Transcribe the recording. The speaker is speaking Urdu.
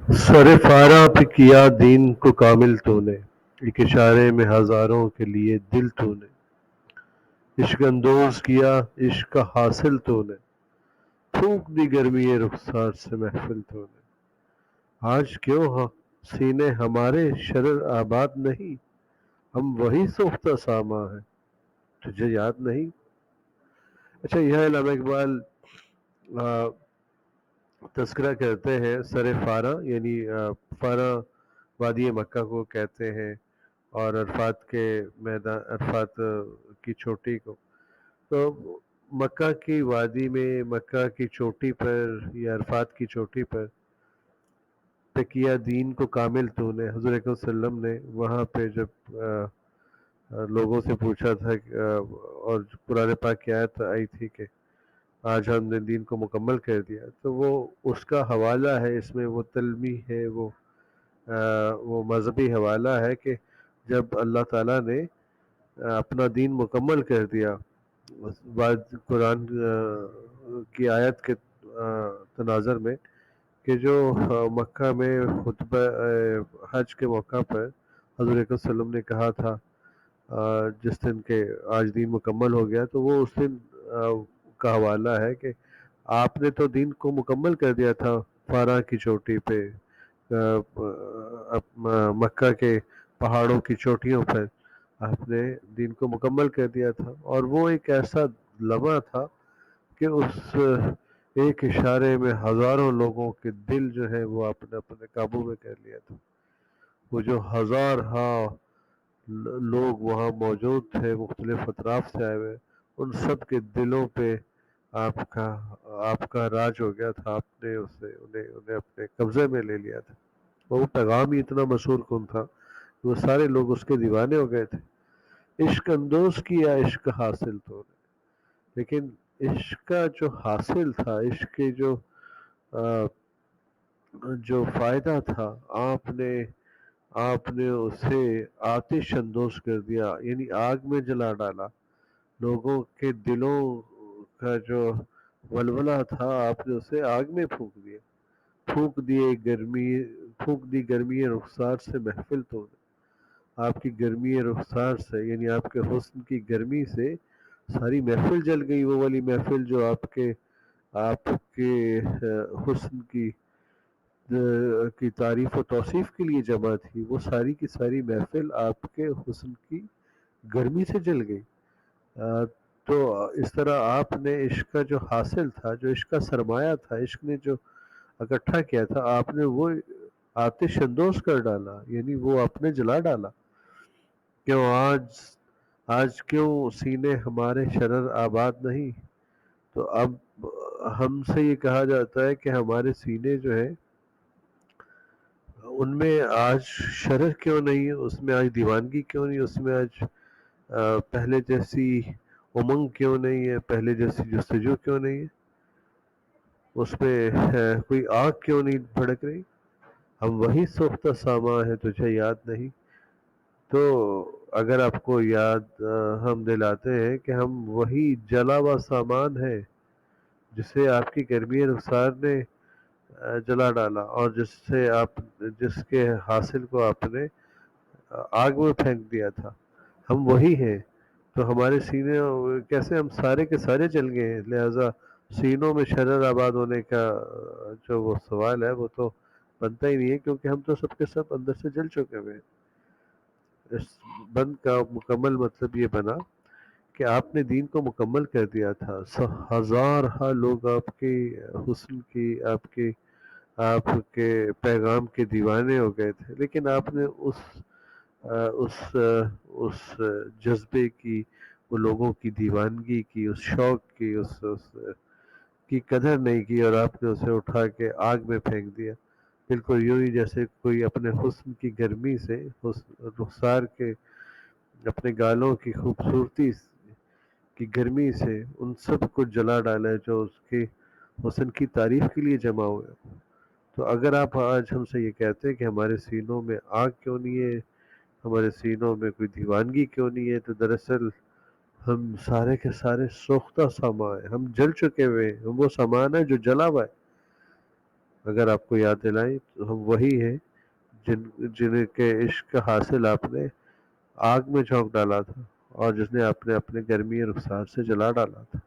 سر فارا پہ کیا دین کو کامل تو نے، ایک اشارے میں ہزاروں کے لیے دل تو نے، عشق اندوز کیا عشق کا حاصل تو نے، پھونک دی گرمی رخسار سے محفل تو نے، آج کیوں سینے ہمارے شرر آباد نہیں، ہم وہی سوختہ ساما ہے، تجھے یاد نہیں؟ اچھا، یہ علامہ اقبال آ، تذکرہ کرتے ہیں سر فارا، یعنی فارا وادی مکہ کو کہتے ہیں، اور عرفات کے میدان، عرفات کی چوٹی کو، تو مکہ کی وادی میں، مکہ کی چوٹی پر یا عرفات کی چوٹی پر پہ کیا دین کو کامل تو نے، حضور اکرم صلی اللہ علیہ وسلم نے وہاں پہ جب لوگوں سے پوچھا تھا اور قرآن پاک کی آیت آئی تھی کہ آج ہم نے دین کو مکمل کر دیا، تو وہ اس کا حوالہ ہے، اس میں وہ تلمی ہے، وہ مذہبی حوالہ ہے کہ جب اللہ تعالیٰ نے اپنا دین مکمل کر دیا، بعد قرآن کی آیت کے تناظر میں، کہ جو مکہ میں خطبہ حج کے موقع پر حضور اکرم صلی اللہ علیہ وسلم نے کہا تھا جس دن کے آج دین مکمل ہو گیا، تو وہ اس دن کا حوالہ ہے کہ آپ نے تو دین کو مکمل کر دیا تھا فارا کی چوٹی پہ، مکہ کے پہاڑوں کی چوٹیوں پر آپ نے دین کو مکمل کر دیا تھا، اور وہ ایک ایسا لمحہ تھا کہ اس ایک اشارے میں ہزاروں لوگوں کے دل جو ہے وہ آپ نے اپنے قابو میں کر لیا تھا۔ وہ جو ہزار ہاں لوگ وہاں موجود تھے، مختلف اطراف سے آئے ہوئے، ان سب کے دلوں پہ آپ کا آپ کا راج ہو گیا تھا، آپ نے انہیں اپنے قبضے میں لے لیا تھا۔ وہ پیغام ہی اتنا مشہور کن تھا کہ وہ سارے لوگ اس کے دیوانے ہو گئے تھے۔ عشق اندوز کیا عشق حاصل تو نے، لیکن عشق کا جو حاصل تھا، عشق کے جو فائدہ تھا، آپ نے اسے آتش اندوز کر دیا، یعنی آگ میں جلا ڈالا۔ لوگوں کے دلوں کا جو ولولہ تھا، آپ نے اسے آگ میں پھونک دیا، گرمی پھونک دی گرمی رخسار سے محفل تو نے، آپ کی گرمی رخسار سے، یعنی آپ کے حسن کی گرمی سے ساری محفل جل گئی، وہ والی محفل جو آپ کے حسن کی تعریف و توصیف کے لیے جمع تھی، وہ ساری کی ساری محفل آپ کے حسن کی گرمی سے جل گئی۔ آ، تو اس طرح آپ نے عشق کا جو حاصل تھا، جو عشق کا سرمایہ تھا، عشق نے جو اکٹھا کیا تھا، آپ نے وہ آتش اندوز کر ڈالا، یعنی وہ آپ نے جلا ڈالا۔ کیوں آج کیوں سینے ہمارے شرر آباد نہیں؟ تو اب ہم سے یہ کہا جاتا ہے کہ ہمارے سینے جو ہے ان میں آج شرر کیوں نہیں ہے، اس میں آج دیوانگی کیوں نہیں، اس میں آج پہلے جیسی امنگ کیوں نہیں ہے، پہلے جیسی جستجو کیوں نہیں ہے، اس میں کوئی آگ کیوں نہیں بھڑک رہی؟ ہم وہی سوختہ ساما ہے، تجھے یاد نہیں؟ تو اگر آپ کو یاد ہم دلاتے ہیں کہ ہم وہی جلا ہوا سامان ہے جسے آپ کی گرمی رخسار نے جلا ڈالا، اور جس کے حاصل کو آپ نے آگ میں پھینک دیا تھا، ہم وہی ہیں۔ تو ہمارے سینے کیسے ہم سارے کے سارے جل گئے ہیں، لہذا سینوں میں شرر آباد ہونے کا جو وہ سوال ہے وہ تو بنتا ہی نہیں ہے، کیونکہ ہم تو سب کے سب اندر سے جل چکے ہوئے ہیں۔ اس بند کا مکمل مطلب یہ بنا کہ آپ نے دین کو مکمل کر دیا تھا، ہزار ہاں لوگ آپ کے حسن کی، آپ کے پیغام کے دیوانے ہو گئے تھے، لیکن آپ نے اس جذبے کی، وہ لوگوں کی دیوانگی کی، اس شوق کی، اس کی قدر نہیں کی، اور آپ نے اسے اٹھا کے آگ میں پھینک دیا، بالکل یوں ہی جیسے کوئی اپنے حسن کی گرمی سے، رخسار کے، اپنے گالوں کی خوبصورتی کی گرمی سے ان سب کو جلا ڈالا ہے جو اس کے حسن کی تعریف کے لیے جمع ہوئے۔ تو اگر آپ آج ہم سے یہ کہتے ہیں کہ ہمارے سینوں میں آگ کیوں نہیں ہے، ہمارے سینوں میں کوئی دیوانگی کیوں نہیں ہے، تو دراصل ہم سارے کے سارے سوختہ سامان ہیں، ہم جل چکے ہوئے ہیں، ہم وہ سامان ہے جو جلا ہوا ہے۔ اگر آپ کو یاد دلائیں تو ہم وہی ہیں جن کے عشق کا حاصل آپ نے آگ میں جھونک ڈالا تھا، اور جس نے اپنے گرمی رخسار سے جلا ڈالا تھا۔